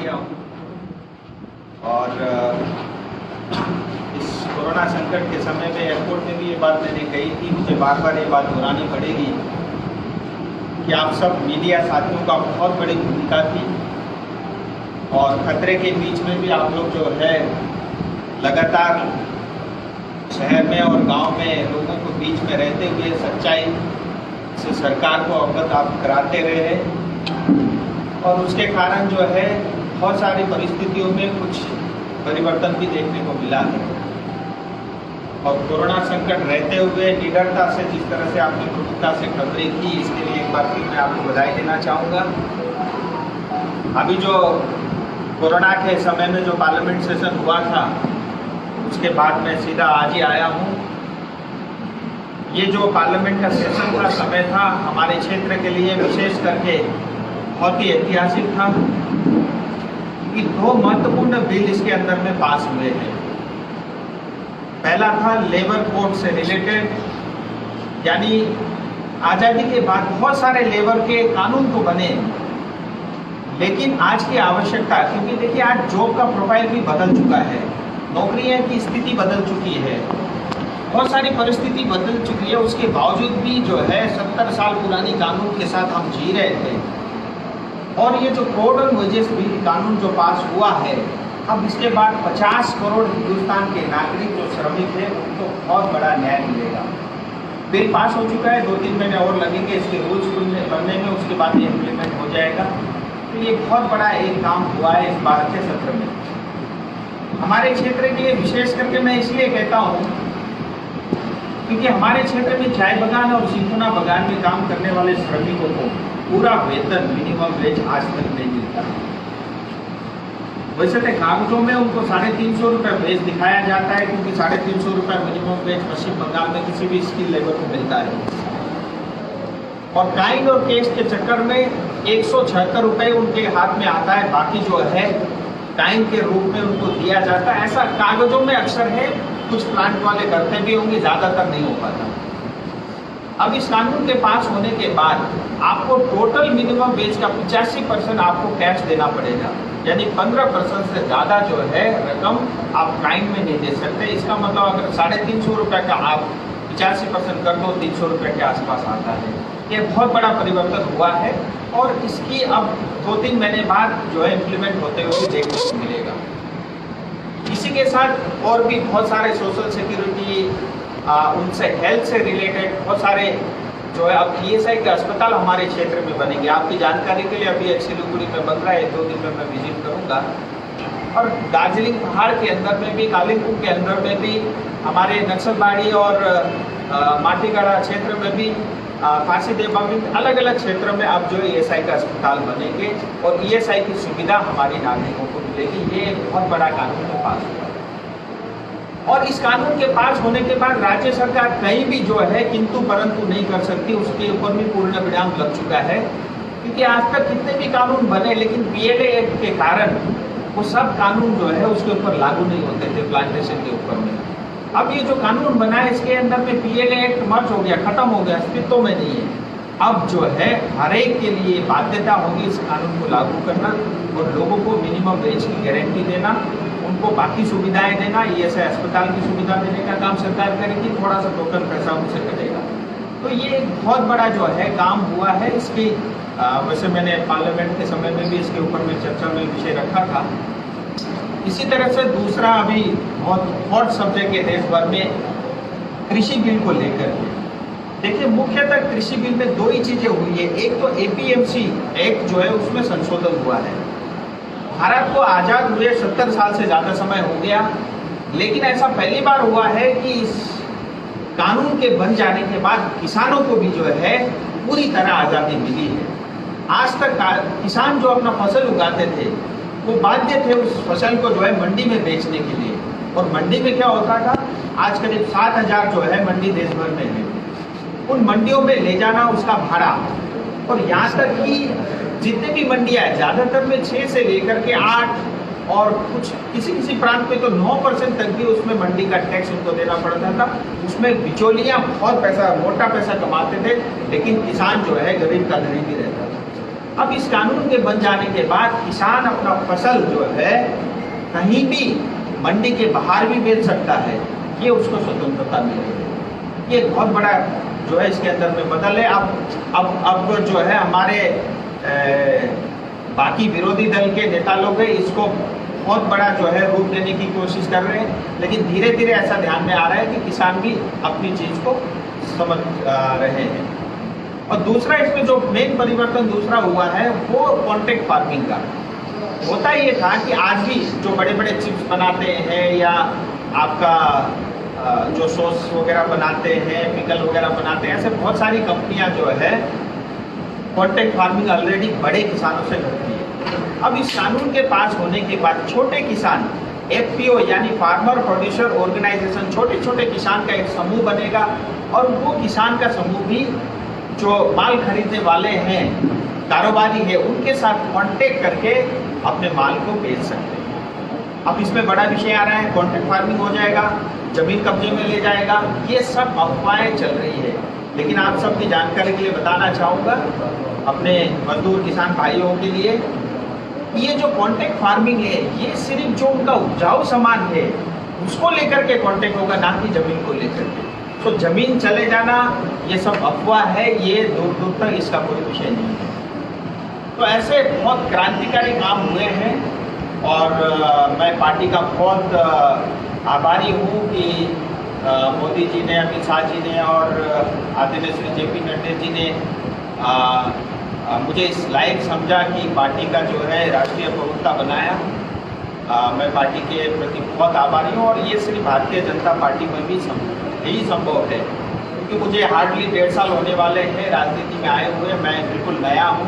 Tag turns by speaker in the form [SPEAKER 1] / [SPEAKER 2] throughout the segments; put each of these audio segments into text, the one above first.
[SPEAKER 1] किया हूँ और इस कोरोना संकट के समय में एयरपोर्ट में भी ये बात मैंने कही थी, मुझे बार बार ये बात दोहरानी पड़ेगी कि आप सब मीडिया साथियों का बहुत बड़ी भूमिका थी और खतरे के बीच में भी आप लोग जो है लगातार शहर में और गांव में लोगों को बीच में रहते हुए सच्चाई से सरकार को अवगत आप कराते रहे और उसके कारण जो है बहुत सारी परिस्थितियों में कुछ परिवर्तन भी देखने को मिला है। और कोरोना संकट रहते हुए निडरता से जिस तरह से आपने प्रमुखता से खबरें की, इसके लिए एक बार फिर मैं आपको बधाई देना चाहूँगा। अभी जो कोरोना के समय में जो पार्लियामेंट सेशन हुआ था उसके बाद मैं सीधा आज ही आया हूँ। ये जो पार्लियामेंट का सेशन का समय था हमारे क्षेत्र के लिए विशेष करके बहुत ही ऐतिहासिक था कि दो महत्वपूर्ण बिल इसके अंदर में पास हुए हैं। पहला था लेबर कोड से रिलेटेड, यानी आज़ादी के बाद बहुत सारे लेबर के कानून तो बने, लेकिन आज की आवश्यकता, क्योंकि देखिए आज जॉब का प्रोफाइल भी बदल चुका है, नौकरियों की स्थिति बदल चुकी है, बहुत सारी परिस्थिति बदल चुकी है। उसके बावजूद भी जो है 70 साल पुरानी कानून के साथ हम जी रहे थे और ये जो कोड ऑन वेजेस बिल कानून जो पास हुआ है, अब इसके बाद 50 करोड़ हिंदुस्तान के नागरिक जो श्रमिक हैं उनको बहुत बड़ा न्याय मिलेगा। बिल पास हो चुका है, 2-3 महीने और लगेंगे इसके रूल्स बनने में, उसके बाद ये इम्प्लीमेंट हो जाएगा। तो ये बहुत बड़ा एक काम हुआ है इस बार के सत्र में। हमारे क्षेत्र के लिए विशेष करके मैं इसलिए कहता हूँ क्योंकि हमारे क्षेत्र में चाय बगान और सिंथुना बगान में काम करने वाले श्रमिकों को पूरा वेतन मिनिमम वेज आज तक नहीं मिलता। वैसे तो कागजों में उनको 350 रुपये वेज दिखाया जाता है क्योंकि 350 रुपये मिनिमम वेज पश्चिम बंगाल में किसी भी स्किल लेबर को मिलता है और काइंड और केस के चक्कर में 176 रुपये उनके हाथ में आता है, बाकी जो है टाइम के रूप में उनको दिया जाता है। ऐसा कागजों में अक्सर है, कुछ प्लांट वाले करते भी होंगे, ज़्यादातर नहीं हो पाता। अब इस कानून के पास होने के बाद आपको टोटल मिनिमम वेज का 85% आपको कैश देना पड़ेगा, यानी 15% से ज़्यादा जो है रकम आप काइंड में नहीं दे सकते। इसका मतलब अगर 350 रुपये का आप 85% कर दो, 300 रुपये के आसपास आता है। ये बहुत बड़ा परिवर्तन हुआ है और इसकी अब 2-3 महीने बाद जो है इम्प्लीमेंट होते हुए देखने को मिलेगा। इसी के साथ और भी बहुत सारे सोशल सिक्योरिटी, उनसे हेल्थ से रिलेटेड बहुत सारे जो है अब ESI के अस्पताल हमारे क्षेत्र में बनेंगे। आपकी जानकारी के लिए अभी एक सिलीगुड़ी में बन रहा है, 2 दिन में मैं विजिट करूंगा। और दार्जिलिंग पहाड़ के अंदर में भी, कालिम्पोंग के अंदर में भी, हमारे नक्सलबाड़ी और माटीगढ़ा क्षेत्र में भी, फांसी देवा में, अलग अलग क्षेत्रों में अब जो ESI का अस्पताल बनेंगे और ESI की सुविधा हमारे नागरिकों को मिलेगी। ये एक बहुत बड़ा कानून में पास हुआ और इस कानून के पास होने के बाद राज्य सरकार कहीं भी जो है किंतु परंतु नहीं कर सकती, उसके ऊपर भी पूर्ण विराम लग चुका है। क्योंकि आज तक कितने भी कानून बने लेकिन PLA एक्ट के कारण वो सब कानून जो है उसके ऊपर लागू नहीं होते थे प्लांटेशन के ऊपर में। अब ये जो कानून बना है इसके अंदर में PLA एक्ट मर्ज हो गया, खत्म हो गया, अस्तित्व में नहीं है। अब जो है हर एक के लिए बाध्यता होगी इस कानून को लागू करना और लोगों को मिनिमम वेज की गारंटी देना, उनको बाकी सुविधाएं देना। ESI अस्पताल की सुविधा देने का काम सरकार करेगी, थोड़ा सा टोकन पैसा उनसे कटेगा। तो ये एक बहुत बड़ा जो है काम हुआ है। इसकी वैसे मैंने पार्लियामेंट के समय में भी इसके ऊपर में चर्चा में विषय रखा था। इसी तरह से दूसरा अभी बहुत हॉट सब्जेक्ट है देश भर में, कृषि बिल को लेकर के। देखिए मुख्यतः कृषि बिल में 2 ही चीजें हुई है। एक तो APMC एक्ट जो है उसमें संशोधन हुआ है। भारत को आज़ाद हुए 70 साल से ज़्यादा समय हो गया, लेकिन ऐसा पहली बार हुआ है कि इस कानून के बन जाने के बाद किसानों को भी जो है पूरी तरह आज़ादी मिली है। आज तक किसान जो अपना फसल उगाते थे वो बाध्य थे उस फसल को जो है मंडी में बेचने के लिए, और मंडी में क्या होता था, आज करीब 7,000 जो है मंडी देश भर में है, उन मंडियों में ले जाना उसका भाड़ा, और यहाँ तक कि जितने भी मंडियाँ हैं ज़्यादातर में 6 से लेकर के 8 और कुछ किसी प्रांत में तो 9% तक भी उसमें मंडी का टैक्स उनको देना पड़ता था। उसमें बिचौलियाँ बहुत पैसा, मोटा पैसा कमाते थे, लेकिन किसान जो है गरीब का गरीब ही रहता था। अब इस कानून के बन जाने के बाद किसान अपना फसल जो है कहीं भी मंडी के बाहर भी बेच सकता है, ये उसको स्वतंत्रता मिलेगी। ये बहुत बड़ा जो है इसके अंदर में बदल है। अब जो है हमारे बाकी विरोधी दल के नेता लोग हैं इसको बहुत बड़ा जो है रूप देने की कोशिश कर रहे हैं, लेकिन धीरे धीरे ऐसा ध्यान में आ रहा है कि किसान भी अपनी चीज को समझ रहे हैं। और दूसरा इसमें जो मेन परिवर्तन दूसरा हुआ है वो कॉन्ट्रैक्ट फार्मिंग का। होता ये था कि आज भी जो बड़े बड़े चिप्स बनाते हैं या आपका जो सॉस वगैरह बनाते हैं, पिकल वगैरह बनाते हैं, ऐसे बहुत सारी कंपनियां जो है कॉन्ट्रैक्ट फार्मिंग ऑलरेडी बड़े किसानों से करती है। अब इस कानून के पास होने के बाद छोटे किसान एफपीओ यानी फार्मर प्रोड्यूसर ऑर्गेनाइजेशन, छोटे छोटे किसान का एक समूह बनेगा और वो किसान का समूह भी जो माल खरीदने वाले हैं, कारोबारी है, उनके साथ कांटेक्ट करके अपने माल को बेच सकते हैं। अब इसमें बड़ा विषय आ रहा है, कॉन्ट्रैक्ट फार्मिंग हो जाएगा, जमीन कब्जे में ले जाएगा, ये सब अफवाहें चल रही है। लेकिन आप सबकी जानकारी के लिए बताना चाहूँगा अपने मजदूर किसान भाइयों के लिए, ये जो कॉन्ट्रैक्ट फार्मिंग है ये सिर्फ जो उनका उपजाऊ सामान है उसको लेकर के कॉन्ट्रैक्ट होगा, ना कि जमीन को लेकर के। तो जमीन चले जाना ये सब अफवाह है, ये दूर दूर तक इसका कोई विषय नहीं है। तो ऐसे बहुत क्रांतिकारी काम हुए हैं और मैं पार्टी का बहुत आभारी हूँ कि मोदी जी ने, अमित शाह जी ने और आदरणीय श्री जेपी नड्डा जी ने मुझे इस लायक समझा कि पार्टी का जो है राष्ट्रीय प्रवक्ता बनाया। मैं पार्टी के प्रति बहुत आभारी हूँ और ये सिर्फ भारतीय जनता पार्टी में भी यही संभव है, क्योंकि मुझे हार्डली 1.5 साल होने वाले हैं राजनीति में आए हुए, मैं बिल्कुल नया हूँ।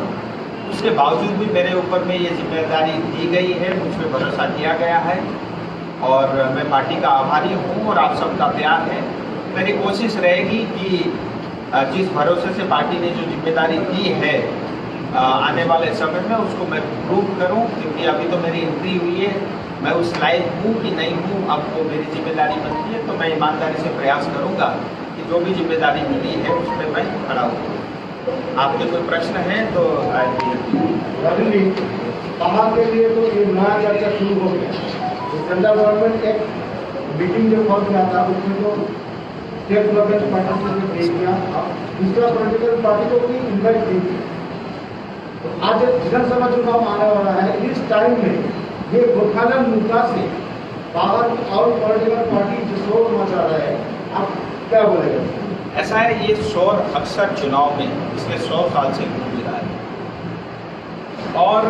[SPEAKER 1] उसके बावजूद भी मेरे ऊपर में ये जिम्मेदारी दी गई है, मुझ पर भरोसा किया गया है और मैं पार्टी का आभारी हूँ और आप सबका प्यार है। मेरी कोशिश रहेगी कि जिस भरोसे से पार्टी ने जो जिम्मेदारी दी है आने वाले समय में उसको मैं प्रूव करूं, क्योंकि अभी तो मेरी एंट्री हुई है, मैं उस लायक हूँ कि नहीं हूँ, अब वो मेरी जिम्मेदारी बनती है। तो मैं ईमानदारी से प्रयास करूँगा कि जो भी जिम्मेदारी मिली है उस पर मैं खड़ा हूँ। आपके कोई प्रश्न है तो
[SPEAKER 2] बाहर के लिए तो ये नया चर्चा शुरू हो गया। सेंट्रल गवर्नमेंट एक मीटिंग जो कॉल किया था उसमें तो स्टेट गवर्नमेंट पार्टी से भेज दिया, दूसरा पॉलिटिकल पार्टी को भी इन्वाइट की। तो आज विधानसभा चुनाव आने वाला है, इस टाइम में ये गोरखालैंड मुद्दा से बाहर और पॉलिटिकल पार्टी जो शोर मचा रहा है, आप क्या बोलेंगे?
[SPEAKER 1] ऐसा है, ये शोर अक्सर चुनाव में पिछले 100 साल से घूम रहा है और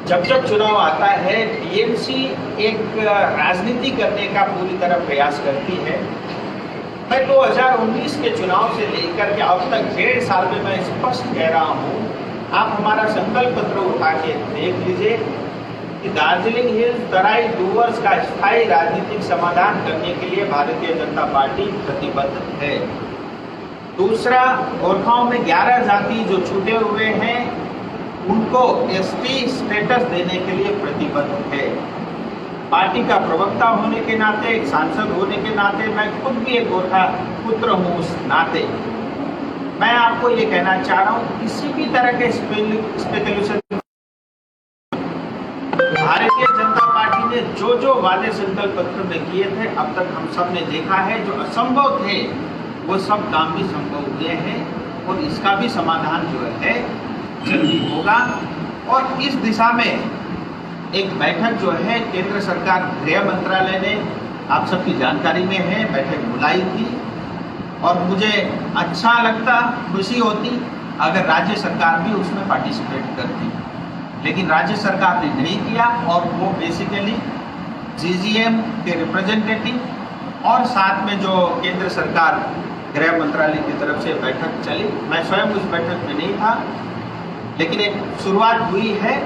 [SPEAKER 1] जब जब चुनाव आता है टीएमसी एक राजनीति करने का पूरी तरह प्रयास करती है। मैं 2019 के चुनाव से लेकर के अब तक 1.5 साल में मैं स्पष्ट कह रहा हूँ, आप हमारा संकल्प पत्र उठा के देख लीजिए कि दार्जिलिंग हिल्स तराई डूवर्स का स्थायी राजनीतिक समाधान करने के लिए भारतीय जनता पार्टी प्रतिबद्ध है। दूसरा, गोरखाओं में 11 जाति जो छूटे हुए हैं उनको एसटी स्टेटस देने के लिए प्रतिबद्ध है। पार्टी का प्रवक्ता होने के नाते, एक सांसद होने के नाते, मैं खुद भी एक गोरखा पुत्र हूँ, उस नाते मैं आपको ये कहना चाह रहा हूँ, किसी भी तरह के स्पेकुलेशन, भारतीय जनता पार्टी ने जो जो वादे संकल्प पत्र में किए थे अब तक हम सब ने देखा है, जो असंभव थे वो सब काम भी संभव हुए हैं और इसका भी समाधान जो है जल्दी होगा। और इस दिशा में एक बैठक जो है केंद्र सरकार गृह मंत्रालय ने, आप सबकी जानकारी में है, बैठक बुलाई थी और मुझे अच्छा लगता, खुशी होती अगर राज्य सरकार भी उसमें पार्टिसिपेट करती, लेकिन राज्य सरकार ने नहीं किया और वो बेसिकली जीजीएम के रिप्रेजेंटेटिव और साथ में जो केंद्र सरकार गृह मंत्रालय की तरफ से बैठक चली, मैं स्वयं उस बैठक में नहीं था, लेकिन एक शुरुआत हुई है।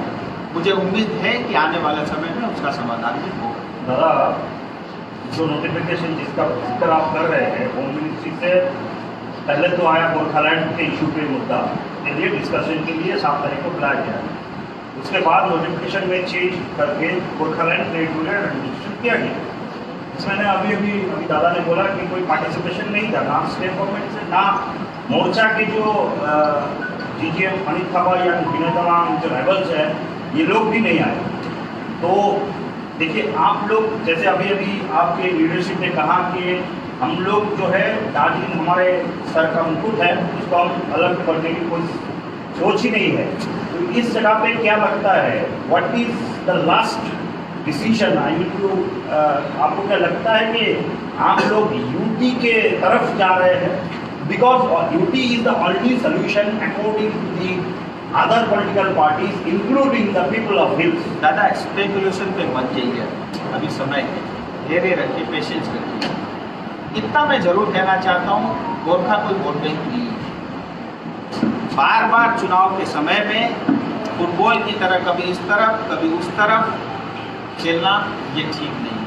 [SPEAKER 1] मुझे उम्मीद है कि आने वाले समय में उसका समाधान भी होगा।
[SPEAKER 3] दादा, जो नोटिफिकेशन जिसका जिक्र आप कर रहे हैं, होम मिनिस्ट्री से पहले तो आया गोरखालैंड के इशू पे मुद्दा के लिए डिस्कशन के लिए 7 तारीख को बुलाया गया। उसके बाद नोटिफिकेशन में चेंज करके गोरखालैंड ट्रेड यूनियन रजिस्ट्रेशन किया गया। इसमें अभी दादा ने बोला कि कोई पार्टिसिपेशन नहीं था, ना स्टेट गवर्नमेंट से, ना मोर्चा के जो जीजीएम अनित थापा या विनोदमा जो रेबल्स है, ये लोग भी नहीं आए। तो देखिए, आप लोग जैसे अभी अभी आपके लीडरशिप ने कहा कि हम लोग जो है दार्जिलिंग हमारे सर का मुकुट है, उसको हम अलग करने की कोई सोच ही नहीं है। तो इस जगह पे क्या लगता है, what is the last decision I need to, आपको क्या लगता है कि आप लोग यूटी के तरफ जा रहे हैं? Because UT is the only solution according to the other political parties including the people of hills.
[SPEAKER 1] दादा, स्पेकुलेशन पे मत जाइए, अभी समय है, धैर्य रखिए, पेशेंस रखिए। इतना मैं जरूर कहना चाहता हूँ, गोरखा कोई वोट बैंक नहीं है। बार बार चुनाव के समय में फुटबॉल की तरह कभी इस तरफ कभी उस तरफ खेलना ये ठीक नहीं।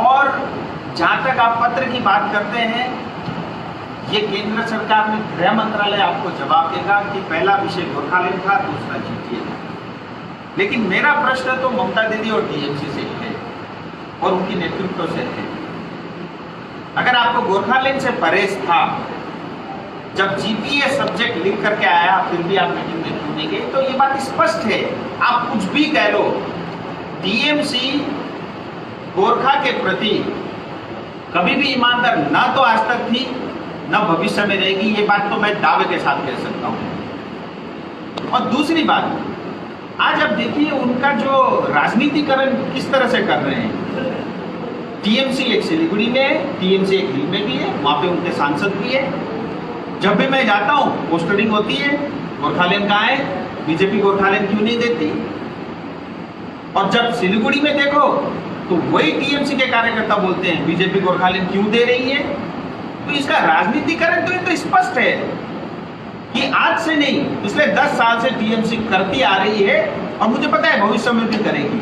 [SPEAKER 1] और जहाँ तक आप पत्र की बात करते हैं, ये केंद्र सरकार में गृह मंत्रालय आपको जवाब देगा कि पहला विषय गोरखालैंड था, दूसरा जीटीए था। लेकिन मेरा प्रश्न तो ममता दीदी और टीएमसी से है और उनकी नेतृत्व से है। अगर आपको गोरखालैंड से परहेज था, जब जीपीए सब्जेक्ट लिख करके आया फिर भी आप मीटिंग में क्यों नहीं गए? तो ये बात स्पष्ट है, आप कुछ भी कह लो, टीएमसी गोरखा के प्रति कभी भी ईमानदार ना तो आज तक थी न भविष्य में रहेगी, ये बात तो मैं दावे के साथ कह सकता हूं। और दूसरी बात, आज अब देखिए उनका जो राजनीतिकरण किस तरह से कर रहे हैं। टीएमसी एक सिलीगुड़ी में है, टीएमसी एक हिल में भी है, वहां पे उनके सांसद भी है। जब भी मैं जाता हूँ पोस्टरिंग होती है, गोरखालैंड कहाँ है, बीजेपी गोरखालैंड क्यों नहीं देती? और जब सिलीगुड़ी में देखो तो वही टीएमसी के कार्यकर्ता बोलते हैं बीजेपी गोरखालैंड क्यों दे रही है। तो इसका राजनीतिकरण तो ये तो स्पष्ट है कि आज से नहीं, पिछले 10 साल से टीएमसी करती आ रही है और मुझे पता है भविष्य में भी करेगी।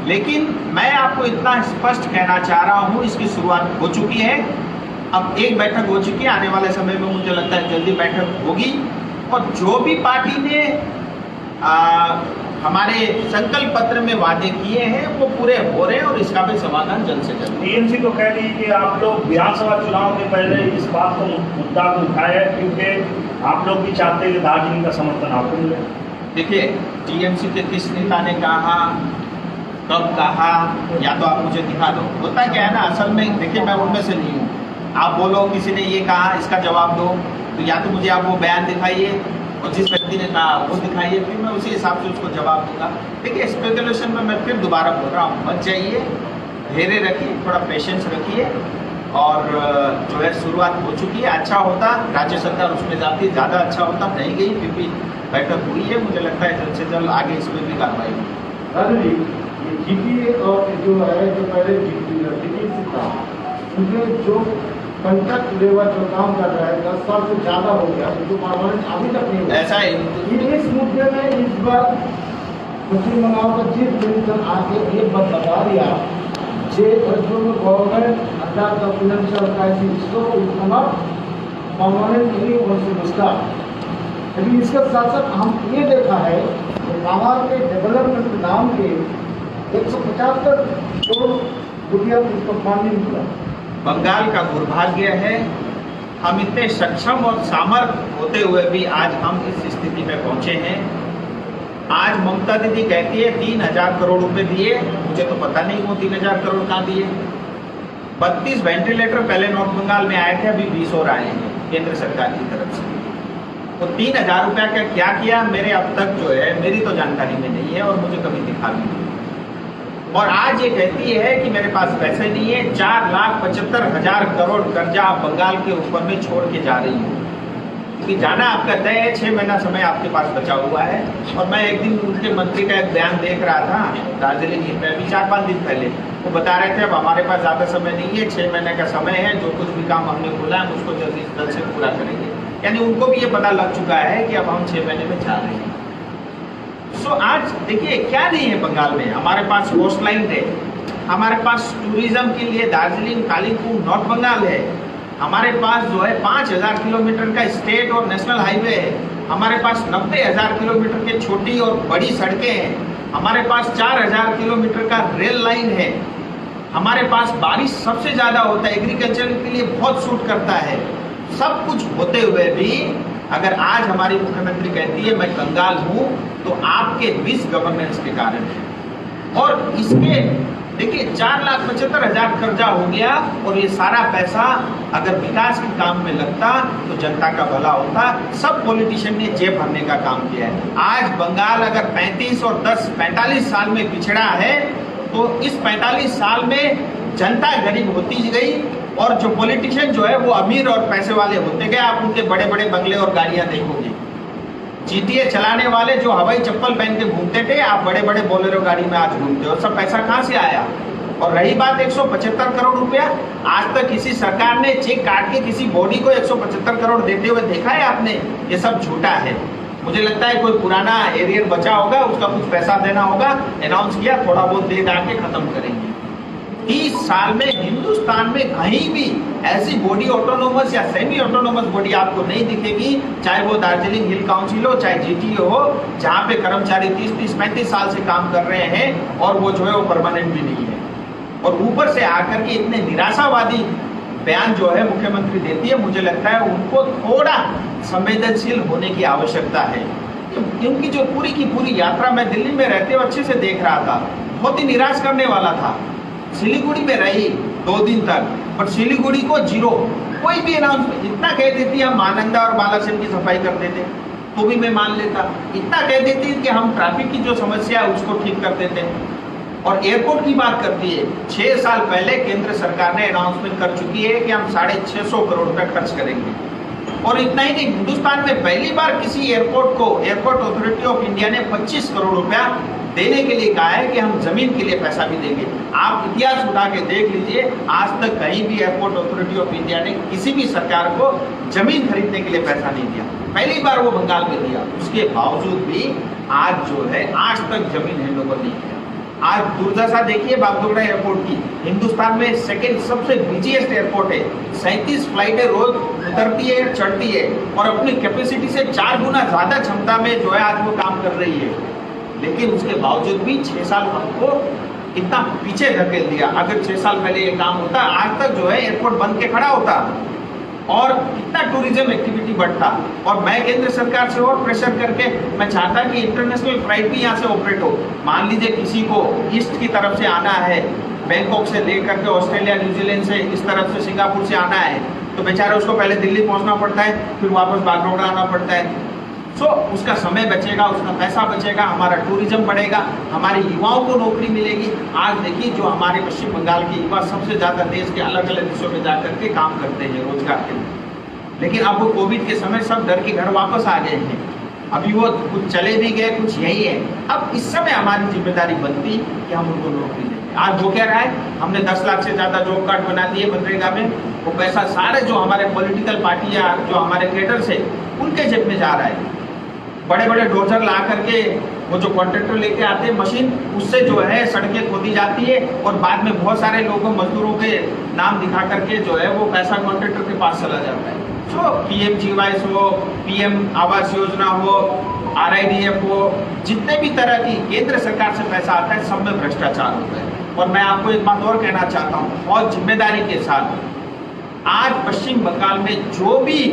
[SPEAKER 1] लेकिन मैं आपको इतना स्पष्ट कहना चाह रहा हूं, इसकी शुरुआत हो चुकी है, अब एक बैठक हो चुकी है, आने वाले समय में मुझे लगता है जल्दी बैठक होगी। और जो भी पार्टी ने हमारे संकल्प पत्र में वादे किए हैं वो पूरे हो रहे हैं और इसका भी समाधान जल्द से जल्द।
[SPEAKER 3] टीएमसी तो कह रही है कि आप लोग विधानसभा चुनाव के पहले इस बात को मुद्दा को उठाया है क्योंकि आप लोग भी चाहते हैं कि दार्जिलिंग का समर्थन आपको मिले।
[SPEAKER 1] देखिए, टीएमसी के किस नेता ने कहा, कब कहा, या तो आप मुझे दिखा दो। होता क्या है ना, असल में देखिए मैं उनमें से नहीं हूँ। आप बोलो किसी ने ये कहा, इसका जवाब दो, तो या तो मुझे आप वो बयान दिखाइए और जिस व्यक्ति ने कहा वो दिखाइए, फिर मैं उसी हिसाब से उसको जवाब दूंगा। देखिए, स्पेकुलेशन में मैं फिर दोबारा बोल रहा हूँ, मत जाइए, धैर्य रखिए, थोड़ा पेशेंस रखिए। और जो है शुरुआत हो चुकी है, अच्छा होता राज्य सरकार उसमें जाती, ज़्यादा अच्छा होता, नहीं गई, फिर भी बैठक हुई है, मुझे लगता है जल्द से जल्द आगे इसमें भी कार्रवाई होगी।
[SPEAKER 2] राजू जी, ये जीपीए और जो है जो पहले जीपीए था, उसमें जो कंट्रैक्ट लेबर जो काम कर रहा है 10 साल से ज़्यादा हो गया, जो परमानेंट अभी तक नहीं हुआ।
[SPEAKER 1] ऐसा है,
[SPEAKER 2] इस मुद्दे में इस बार पश्चिम बंगाल का चीफ मिनिस्टर आके एक बात बता दिया जे government under the financial crisis so it not permanently was start. लेकिन इसके साथ साथ हम ये देखा है कि वहाँ के डेवलपमेंट नाम के 175 करोड़ रुपया उसको फंडिंग मिला।
[SPEAKER 1] बंगाल का दुर्भाग्य है, हम इतने सक्षम और सामर्थ्य होते हुए भी आज हम इस स्थिति में पहुंचे हैं। आज ममता दीदी कहती है 3000 करोड़ रुपए दिए, मुझे तो पता नहीं वो 3000 करोड़ कहाँ दिए। 32 वेंटिलेटर पहले नॉर्थ बंगाल में आए थे, अभी 20 और आए हैं केंद्र सरकार की तरफ से। तो 3000 रुपया का क्या किया मेरे अब तक जो है मेरी तो जानकारी में नहीं है और मुझे कभी दिखा भी नहीं। और आज ये कहती है कि मेरे पास पैसे नहीं है, 4,75,000 करोड़ कर्जा आप बंगाल के ऊपर में छोड़ के जा रही हूँ। क्योंकि जाना आपका तय है, 6 महीना समय आपके पास बचा हुआ है। और मैं एक दिन उनके मंत्री का एक बयान देख रहा था दार्जिलिंग में, अभी 4-5 दिन पहले, वो बता रहे थे अब हमारे पास ज़्यादा समय नहीं है, 6 महीने का समय है, जो कुछ भी काम हमने बोला है उसको जल्द से पूरा करेंगे। यानी उनको भी ये पता लग चुका है कि अब हम 6 महीने में जा रहे हैं। सो आज देखिए क्या नहीं है बंगाल में, हमारे पास कोस्ट लाइन है, हमारे पास टूरिज्म के लिए दार्जिलिंग, कालिम्पोंग, नॉर्थ बंगाल है, हमारे पास जो है 5000 किलोमीटर का स्टेट और नेशनल हाईवे है, हमारे पास 90,000 किलोमीटर के छोटी और बड़ी सड़कें हैं, हमारे पास 4000 किलोमीटर का रेल लाइन है, हमारे पास बारिश सबसे ज़्यादा होता है, एग्रीकल्चर के लिए बहुत सूट करता है। सब कुछ होते हुए भी अगर आज हमारी मुख्यमंत्री कहती है मैं कंगाल हूं, तो आपके मिस गवर्नेंस के कारण है। और इसके देखिए 4,75,000 कर्जा हो गया, और ये सारा पैसा अगर विकास के काम में लगता तो जनता का भला होता। सब पॉलिटिशियन ने जेब भरने का काम किया है। आज बंगाल अगर 35 और 10 45 साल में पिछड़ा है, तो इस 45 साल में जनता गरीब होती गई, और जो पॉलिटिशियन जो है वो अमीर और पैसे वाले होते गए। आप उनके बड़े बड़े बंगले और गाड़ियां देखोगे। जीटीए चलाने वाले जो हवाई चप्पल पहन के घूमते थे, आप बड़े बड़े बोलेरो गाड़ी में आज घूमते हो। सब पैसा कहां से आया? और रही बात 175 करोड़ रुपया, आज तक किसी सरकार ने चेक काट के किसी बॉडी को 175 करोड़ देते हुए देखा है आपने? ये सब झूठा है। मुझे लगता है कोई पुराना एरियर बचा होगा, उसका कुछ पैसा देना होगा, अनाउंस किया, थोड़ा बहुत दे डाके खत्म करेंगे। 30 साल में हिंदुस्तान में कहीं भी ऐसी बॉडी ऑटोनोमस या सेमी ऑटोनोमस बॉडी आपको नहीं दिखेगी, चाहे वो दार्जिलिंग हिल काउंसिल हो, चाहे जीटीए हो, जहां पे कर्मचारी 30-35 साल से काम कर रहे हैं और वो जो है वो परमानेंट भी नहीं है। और ऊपर से आकर के इतने निराशावादी बयान जो है मुख्यमंत्री देती है, मुझे लगता है उनको थोड़ा संवेदनशील होने की आवश्यकता है। क्योंकि जो पूरी की पूरी यात्रा मैं दिल्ली में रहते हुए अच्छे से देख रहा था, बहुत ही निराश करने वाला था। सिलीगुड़ी में रही 2 दिन तक, पर सिलीगुड़ी को जीरो, कोई भी अनाउंसमेंट। इतना कह देती हम मानंदा और बालासिन की सफाई कर देते तो भी मैं मान लेता। इतना कह देती कि हम ट्रैफिक की जो समस्या है उसको ठीक कर देते। और एयरपोर्ट की बात करती है, 6 साल पहले केंद्र सरकार ने अनाउंसमेंट कर चुकी है कि हम 650 करोड़ रुपए खर्च करेंगे। और इतना ही नहीं, हिंदुस्तान में पहली बार किसी एयरपोर्ट को एयरपोर्ट अथॉरिटी ऑफ इंडिया ने 25 करोड़ रुपया देने के लिए कहा है कि हम जमीन के लिए पैसा भी देंगे। आप इतिहास उठा के देख लीजिए, आज तक कहीं भी एयरपोर्ट अथॉरिटी ऑफ इंडिया ने किसी भी सरकार को जमीन खरीदने के लिए पैसा नहीं दिया। पहली बार वो बंगाल में दिया। उसके बावजूद भी आज जो है, आज तक जमीन हैंडओवर नहीं किया। आज दुर्दशा देखिए बागडोगरा एयरपोर्ट की। हिंदुस्तान में सेकेंड सबसे बिजीएस्ट एयरपोर्ट है। 37 फ्लाइटें रोज उतरती है, चढ़ती है, और अपनी कैपेसिटी से 4 गुना ज्यादा क्षमता में जो है आज वो काम कर रही है। लेकिन उसके बावजूद भी 6 साल हमको इतना पीछे धकेल दिया। अगर 6 साल पहले ये काम होता, आज तक जो है एयरपोर्ट बंद के खड़ा होता और कितना टूरिज्म एक्टिविटी बढ़ता। और मैं केंद्र सरकार से और प्रेशर करके मैं चाहता कि इंटरनेशनल फ्लाइट भी यहाँ से ऑपरेट हो। मान लीजिए किसी को ईस्ट की तरफ से आना है, बैंकॉक से लेकर के ऑस्ट्रेलिया, न्यूजीलैंड से, इस तरफ से सिंगापुर से आना है, तो बेचारे उसको पहले दिल्ली पहुंचना पड़ता है, फिर वापस बागडोगरा आना पड़ता है। सो उसका समय बचेगा, उसका पैसा बचेगा, हमारा टूरिज्म बढ़ेगा, हमारे युवाओं को नौकरी मिलेगी। आज देखिए जो हमारे पश्चिम बंगाल के युवा सबसे ज्यादा देश के अलग अलग हिस्सों में जाकर के काम करते हैं रोजगार के लिए। लेकिन अब वो कोविड के समय सब डर के घर वापस आ गए हैं। अभी वो कुछ चले भी गए, कुछ यही है। अब इस समय हमारी जिम्मेदारी बनती कि हम उनको नौकरी दें। आज वो क्या रहा है, हमने 10 लाख से ज्यादा जॉब कार्ड बना दिए मनरेगा में। वो पैसा सारे जो हमारे पॉलिटिकल पार्टी या जो हमारे कैडर्स है उनके जेब में जा रहा है। बड़े बड़े डोजर ला करके वो जो कॉन्ट्रैक्टर लेके आते हैं मशीन, उससे जो है सड़कें खोदी जाती है, और बाद में बहुत सारे लोगों मजदूरों के नाम दिखा करके जो है वो पैसा कॉन्ट्रैक्टर के पास चला जाता है। तो PMGYS हो, PM आवास योजना हो, RIDF हो, जितने भी तरह की केंद्र सरकार से पैसा आता है सब में भ्रष्टाचार होता है। और मैं आपको एक बात और कहना चाहता हूँ बहुत जिम्मेदारी के साथ, आज पश्चिम बंगाल में जो भी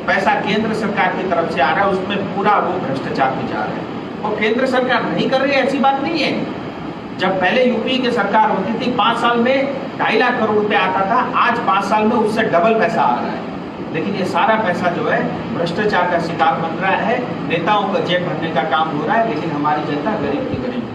[SPEAKER 1] पैसा केंद्र सरकार की तरफ से आ रहा है उसमें पूरा वो भ्रष्टाचार में जा रहा है। और केंद्र सरकार नहीं कर रही है ऐसी बात नहीं है। जब पहले यूपी की सरकार होती थी 5 साल में 2.5 लाख करोड़ रुपया आता था, आज 5 साल में उससे डबल पैसा आ रहा है। लेकिन ये सारा पैसा जो है भ्रष्टाचार का शिकार बन रहा है, नेताओं का जेब भरने का काम हो रहा है, लेकिन हमारी जनता गरीब की गरीब